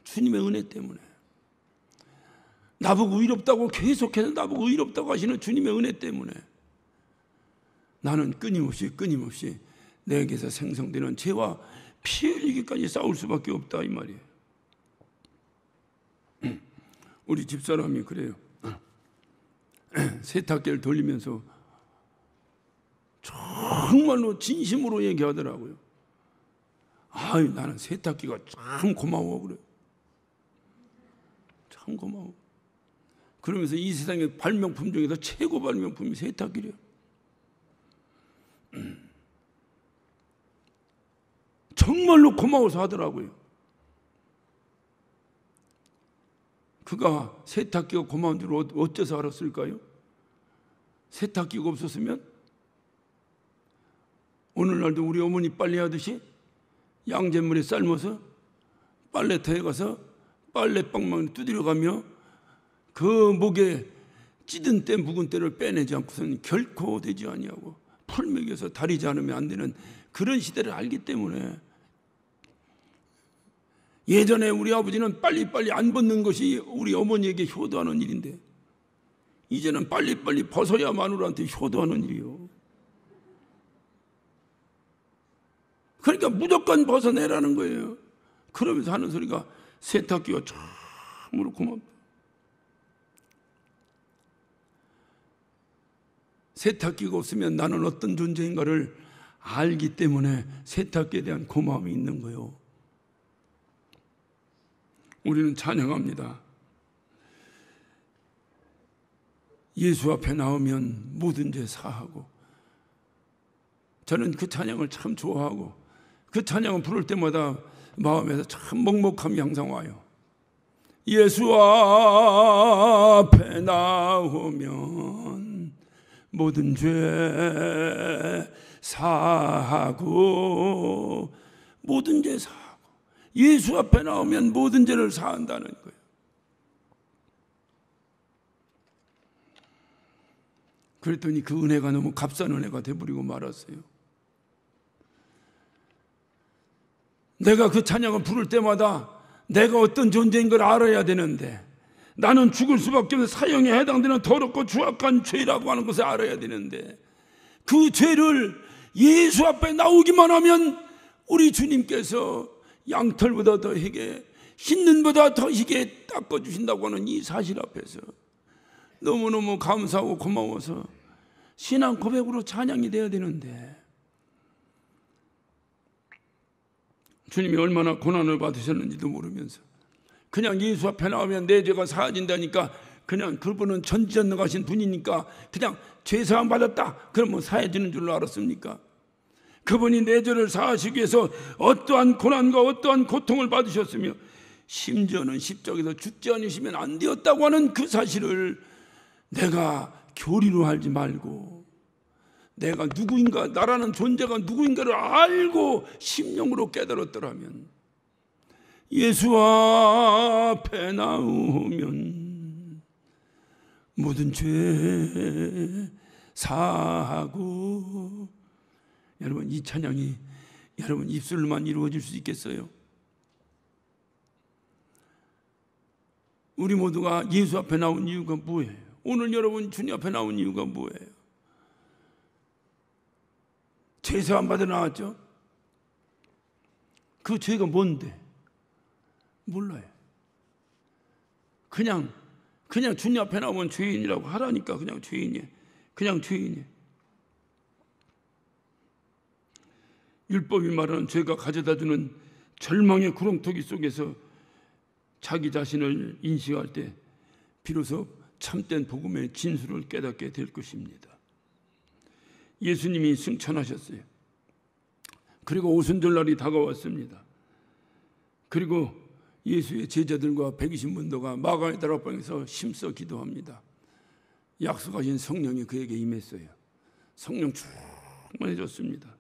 주님의 은혜 때문에. 나보고 의롭다고 계속해서 나보고 의롭다고 하시는 주님의 은혜 때문에 나는 끊임없이 내게서 생성되는 죄와 피 흘리기까지 싸울 수밖에 없다 이 말이에요. 우리 집사람이 그래요. 세탁기를 돌리면서 정말로 진심으로 얘기하더라고요. 아유, 나는 세탁기가 참 고마워 그래. 참 고마워. 그러면서 이 세상의 발명품 중에서 최고 발명품이 세탁기래요. 정말로 고마워서 하더라고요. 그가 세탁기가 고마운 줄 어째서 알았을까요? 세탁기가 없었으면 오늘날도 우리 어머니 빨래하듯이 양잿물에 삶아서 빨래터에 가서 빨래방망이 두드려가며 그 목에 찌든 때 묵은 때를 빼내지 않고서는 결코 되지 아니하고 풀 먹여서 다리지 않으면 안 되는 그런 시대를 알기 때문에 예전에 우리 아버지는 빨리빨리 안 벗는 것이 우리 어머니에게 효도하는 일인데 이제는 빨리빨리 벗어야 마누라한테 효도하는 일이요. 그러니까 무조건 벗어내라는 거예요. 그러면서 하는 소리가 세탁기가 참으로 고맙다. 세탁기가 없으면 나는 어떤 존재인가를 알기 때문에 세탁기에 대한 고마움이 있는 거예요. 우리는 찬양합니다. 예수 앞에 나오면 모든 죄 사하고. 저는 그 찬양을 참 좋아하고 그 찬양을 부를 때마다 마음에서 참 먹먹함이 항상 와요. 예수 앞에 나오면 모든 죄 사하고, 모든 죄 사하고. 예수 앞에 나오면 모든 죄를 사한다는 거예요. 그랬더니 그 은혜가 너무 값싼 은혜가 돼버리고 말았어요. 내가 그 찬양을 부를 때마다 내가 어떤 존재인 걸 알아야 되는데, 나는 죽을 수밖에 없는 사형에 해당되는 더럽고 추악한 죄라고 하는 것을 알아야 되는데, 그 죄를 예수 앞에 나오기만 하면 우리 주님께서 양털보다 더 희게, 흰눈보다 더 희게 닦아주신다고 하는 이 사실 앞에서 너무너무 감사하고 고마워서 신앙 고백으로 찬양이 되어야 되는데, 주님이 얼마나 고난을 받으셨는지도 모르면서 그냥 예수 앞에 나오면 내 죄가 사해진다니까, 그냥 그분은 전지전능하신 분이니까 그냥 죄사함 받았다 그러면 사해지는 줄로 알았습니까? 그분이 내 죄를 사하시기 위해서 어떠한 고난과 어떠한 고통을 받으셨으며, 심지어는 십자가에서 죽지 않으시면 안 되었다고 하는 그 사실을 내가 교리로 알지 말고, 내가 누구인가, 나라는 존재가 누구인가를 알고 심령으로 깨달았더라면, 예수 앞에 나오면 모든 죄 사하고. 여러분, 이 찬양이 여러분 입술로만 이루어질 수 있겠어요? 우리 모두가 예수 앞에 나온 이유가 뭐예요? 오늘 여러분 주님 앞에 나온 이유가 뭐예요? 죄사함 받으러 나왔죠? 그 죄가 뭔데? 몰라요. 그냥 주님 앞에 나오면 죄인이라고 하라니까. 그냥 죄인이에요. 그냥 죄인이에요. 율법이 말하는 죄가 가져다주는 절망의 구렁텅이 속에서 자기 자신을 인식할 때 비로소 참된 복음의 진수를 깨닫게 될 것입니다. 예수님이 승천하셨어요. 그리고 오순절날이 다가왔습니다. 그리고 예수의 제자들과 120문도가 마가의 다락방에서 힘써 기도합니다. 약속하신 성령이 그에게 임했어요. 성령 충만해졌습니다.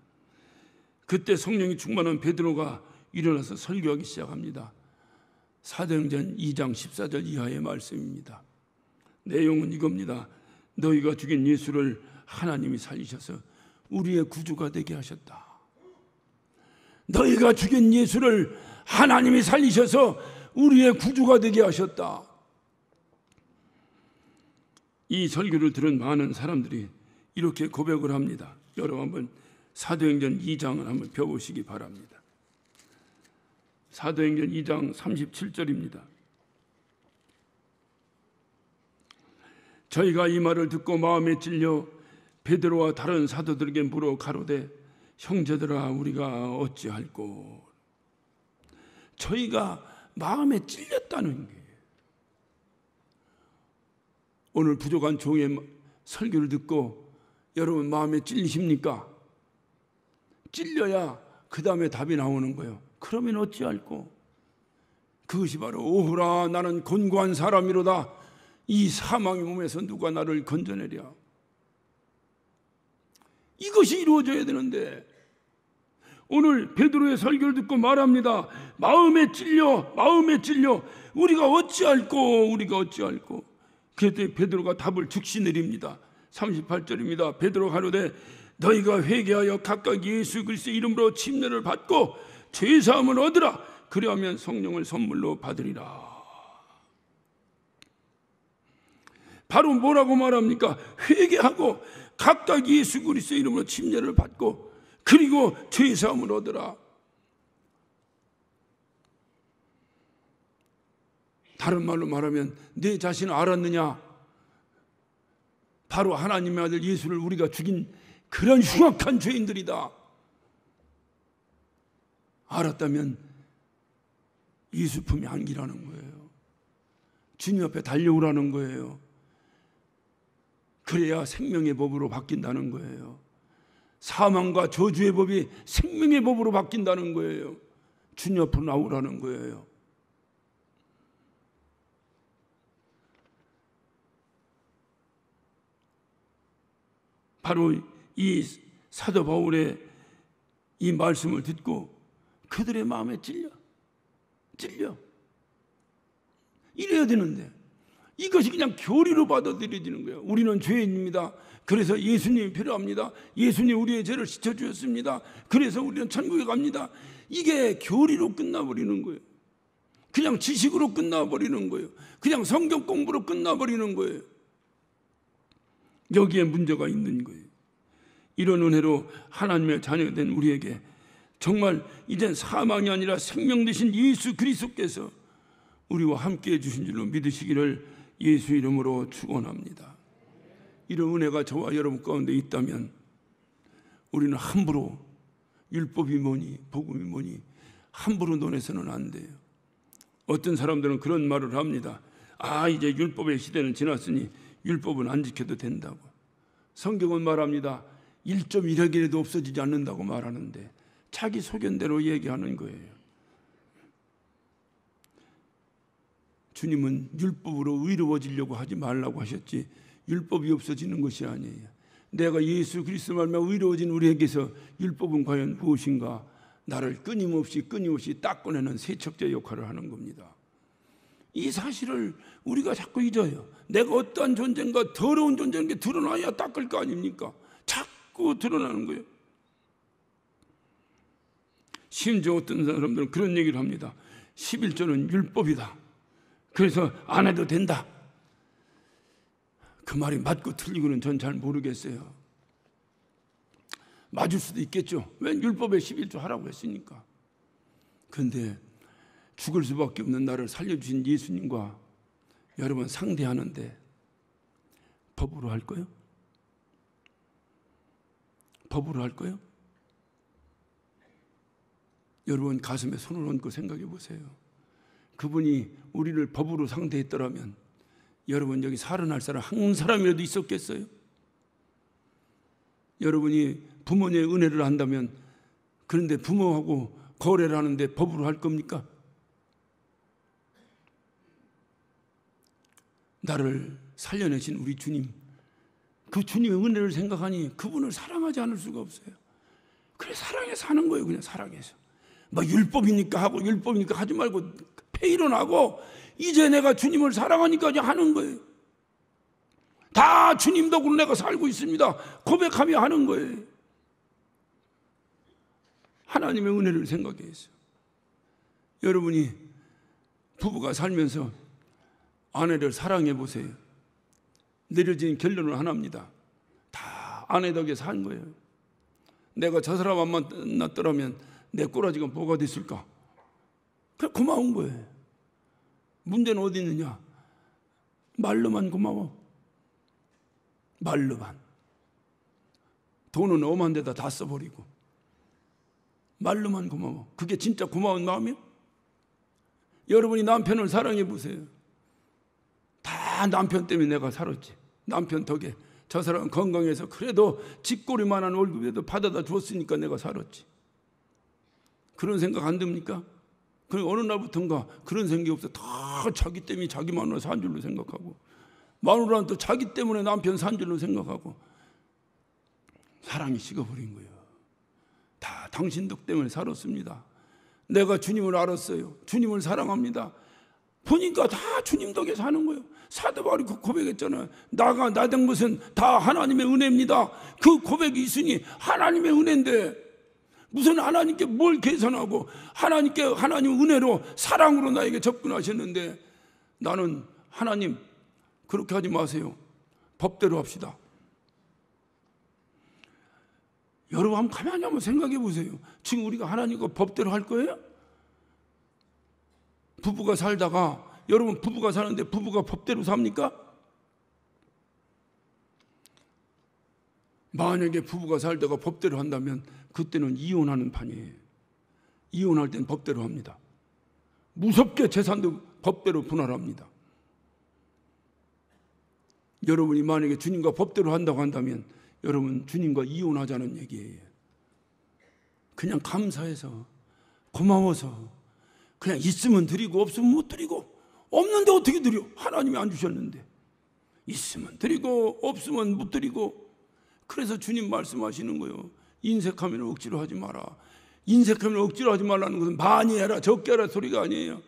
그때 성령이 충만한 베드로가 일어나서 설교하기 시작합니다. 사도행전 2장 14절 이하의 말씀입니다. 내용은 이겁니다. 너희가 죽인 예수를 하나님이 살리셔서 우리의 구주가 되게 하셨다. 너희가 죽인 예수를 하나님이 살리셔서 우리의 구주가 되게 하셨다. 이 설교를 들은 많은 사람들이 이렇게 고백을 합니다. 여러분 한번 사도행전 2장을 한번 펴보시기 바랍니다. 사도행전 2장 37절입니다. 저희가 이 말을 듣고 마음에 찔려 베드로와 다른 사도들에게 물어 가로되 형제들아 우리가 어찌할꼬. 저희가 마음에 찔렸다는 게, 오늘 부족한 종의 설교를 듣고 여러분 마음에 찔리십니까? 찔려야 그 다음에 답이 나오는 거예요. 그러면 어찌할꼬. 그것이 바로 오호라 나는 곤고한 사람이로다. 이 사망의 몸에서 누가 나를 건져내랴. 이것이 이루어져야 되는데 오늘 베드로의 설교를 듣고 말합니다. 마음에 찔려 우리가 어찌할꼬. 그때 베드로가 답을 즉시 내립니다. 38절입니다. 베드로 가로되 너희가 회개하여 각각 예수 그리스도의 이름으로 침례를 받고 죄사함을 얻으라. 그리하면 성령을 선물로 받으리라. 바로 뭐라고 말합니까? 회개하고 각각 예수 그리스도의 이름으로 침례를 받고 그리고 죄사함을 얻으라. 다른 말로 말하면 내 자신을 알았느냐? 바로 하나님의 아들 예수를 우리가 죽인 그런 흉악한 죄인들이다. 알았다면 예수품이 안기라는 거예요. 주님 앞에 달려오라는 거예요. 그래야 생명의 법으로 바뀐다는 거예요. 사망과 저주의 법이 생명의 법으로 바뀐다는 거예요. 주님 앞으로 나오라는 거예요. 바로 이 사도 바울의 이 말씀을 듣고 그들의 마음에 찔려. 이래야 되는데 이것이 그냥 교리로 받아들여지는 거예요. 우리는 죄인입니다. 그래서 예수님이 필요합니다. 예수님 우리의 죄를 씻어주셨습니다. 그래서 우리는 천국에 갑니다. 이게 교리로 끝나버리는 거예요. 그냥 지식으로 끝나버리는 거예요. 그냥 성경 공부로 끝나버리는 거예요. 여기에 문제가 있는 거예요. 이런 은혜로 하나님의 자녀가 된 우리에게 정말 이젠 사망이 아니라 생명 되신 예수 그리스도께서 우리와 함께 해주신 줄로 믿으시기를 예수 이름으로 축원합니다. 이런 은혜가 저와 여러분 가운데 있다면 우리는 함부로 율법이 뭐니 복음이 뭐니 함부로 논해서는 안 돼요. 어떤 사람들은 그런 말을 합니다. 이제 율법의 시대는 지났으니 율법은 안 지켜도 된다고. 성경은 말합니다. 1.1획이라도 없어지지 않는다고 말하는데 자기 소견대로 얘기하는 거예요. 주님은 율법으로 의로워지려고 하지 말라고 하셨지 율법이 없어지는 것이 아니에요. 내가 예수 그리스도 말미암아 의로워진 우리에게서 율법은 과연 무엇인가? 나를 끊임없이 닦아내는 세척제 역할을 하는 겁니다. 이 사실을 우리가 자꾸 잊어요. 내가 어떠한 존재인가 더러운 존재인 게 드러나야 닦을 거 아닙니까? 자꾸 드러나는 거예요. 심지어 어떤 사람들은 그런 얘기를 합니다. 11조는 율법이다. 그래서 안 해도 된다. 그 말이 맞고 틀리고는 전 잘 모르겠어요. 맞을 수도 있겠죠. 왜 율법에 11조 하라고 했으니까. 그런데 죽을 수밖에 없는 나를 살려주신 예수님과 여러분 상대하는데 법으로 할 거예요? 법으로 할 거예요? 여러분 가슴에 손을 얹고 생각해 보세요. 그분이 우리를 법으로 상대했더라면 여러분 여기 살아날 사람 한 사람이라도 있었겠어요? 여러분이 부모님의 은혜를 한다면 그런데 부모하고 거래를 하는데 법으로 할 겁니까? 나를 살려내신 우리 주님, 그 주님의 은혜를 생각하니 그분을 사랑하지 않을 수가 없어요. 그래 사랑해서 하는 거예요. 그냥 사랑해서. 율법이니까 하고 율법이니까 하지 말고 일어나고 이제 내가 주님을 사랑하니까 이제 하는 거예요. 다 주님 덕으로 내가 살고 있습니다. 고백하며 하는 거예요. 하나님의 은혜를 생각해서 여러분이 부부가 살면서 아내를 사랑해 보세요. 내려진 결론은 하나입니다. 다 아내 덕에 산 거예요. 내가 저 사람 안 만났더라면 내 꼬라지가 뭐가 됐을까? 그냥 고마운 거예요. 문제는 어디 있느냐? 말로만 고마워. 말로만. 돈은 엄한 데다 다 써버리고 말로만 고마워. 그게 진짜 고마운 마음이에요? 여러분이 남편을 사랑해 보세요. 다 남편 때문에 내가 살았지. 남편 덕에 저 사람 건강해서 그래도 집꼬리만한 월급이라도 받아다 줬으니까 내가 살았지. 그런 생각 안 듭니까? 그 어느 날부터인가 그런 생각이 없어. 다 자기 때문에 자기 마누라 산 줄로 생각하고 마누라는 또 자기 때문에 남편 산 줄로 생각하고 사랑이 식어버린 거예요. 다 당신 덕 때문에 살았습니다. 내가 주님을 알았어요. 주님을 사랑합니다. 보니까 다 주님 덕에 사는 거예요. 사도 바울이 그 고백했잖아요. 나 된 것은 다 하나님의 은혜입니다. 그 고백이 있으니 하나님의 은혜인데 무슨 하나님께 뭘 계산하고 하나님 은혜로 사랑으로 나에게 접근하셨는데 나는 하나님 그렇게 하지 마세요. 법대로 합시다. 여러분 한번 가만히 한번 생각해 보세요. 지금 우리가 하나님과 법대로 할 거예요? 부부가 살다가 여러분 부부가 사는데 부부가 법대로 삽니까? 만약에 부부가 살다가 법대로 한다면 그때는 이혼하는 판이에요. 이혼할 땐 법대로 합니다. 무섭게 재산도 법대로 분할합니다. 여러분이 만약에 주님과 법대로 한다고 한다면 여러분 주님과 이혼하자는 얘기예요. 그냥 감사해서 고마워서 그냥 있으면 드리고 없으면 못 드리고 없는데 어떻게 드려? 하나님이 안 주셨는데 있으면 드리고 없으면 못 드리고 그래서 주님 말씀하시는 거예요. 인색하면 억지로 하지 마라. 인색하면 억지로 하지 말라는 것은 많이 해라 적게 하라 소리가 아니에요.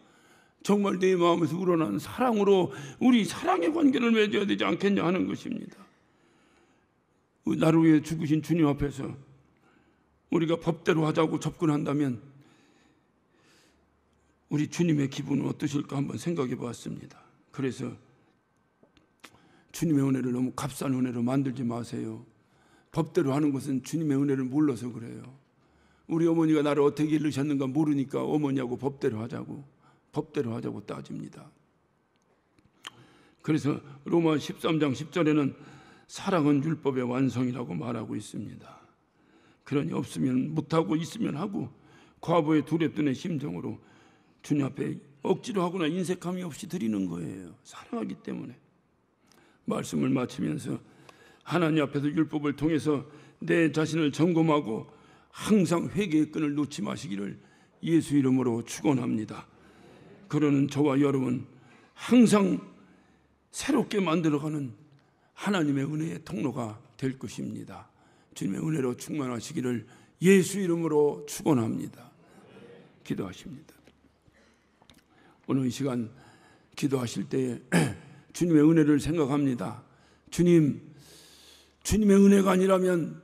정말 내 마음에서 우러나는 사랑으로 우리 사랑의 관계를 맺어야 되지 않겠냐 하는 것입니다. 나를 위해 죽으신 주님 앞에서 우리가 법대로 하자고 접근한다면 우리 주님의 기분은 어떠실까 한번 생각해 보았습니다. 그래서 주님의 은혜를 너무 값싼 은혜로 만들지 마세요. 법대로 하는 것은 주님의 은혜를 몰라서 그래요. 우리 어머니가 나를 어떻게 기르셨는가 모르니까 어머니하고 법대로 하자고 따집니다. 그래서 로마 13장 10절에는 사랑은 율법의 완성이라고 말하고 있습니다. 그러니 없으면 못하고 있으면 하고 과부의 두렵던의 심정으로 주님 앞에 억지로 하거나 인색함이 없이 드리는 거예요. 사랑하기 때문에. 말씀을 마치면서 하나님 앞에서 율법을 통해서 내 자신을 점검하고 항상 회개의 끈을 놓지 마시기를 예수 이름으로 축원합니다. 그러는 저와 여러분 항상 새롭게 만들어가는 하나님의 은혜의 통로가 될 것입니다. 주님의 은혜로 충만하시기를 예수 이름으로 축원합니다. 기도하십니다. 오늘 이 시간 기도하실 때에 주님의 은혜를 생각합니다. 주님의 은혜가 아니라면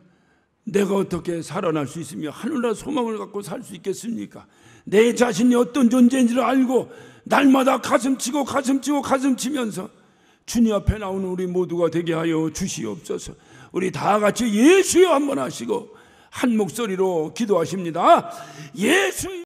내가 어떻게 살아날 수 있으며 하늘나라 소망을 갖고 살 수 있겠습니까? 내 자신이 어떤 존재인지를 알고 날마다 가슴 치면서 주님 앞에 나오는 우리 모두가 되게 하여 주시옵소서. 우리 다 같이 예수여 한번 하시고 한 목소리로 기도하십니다. 예수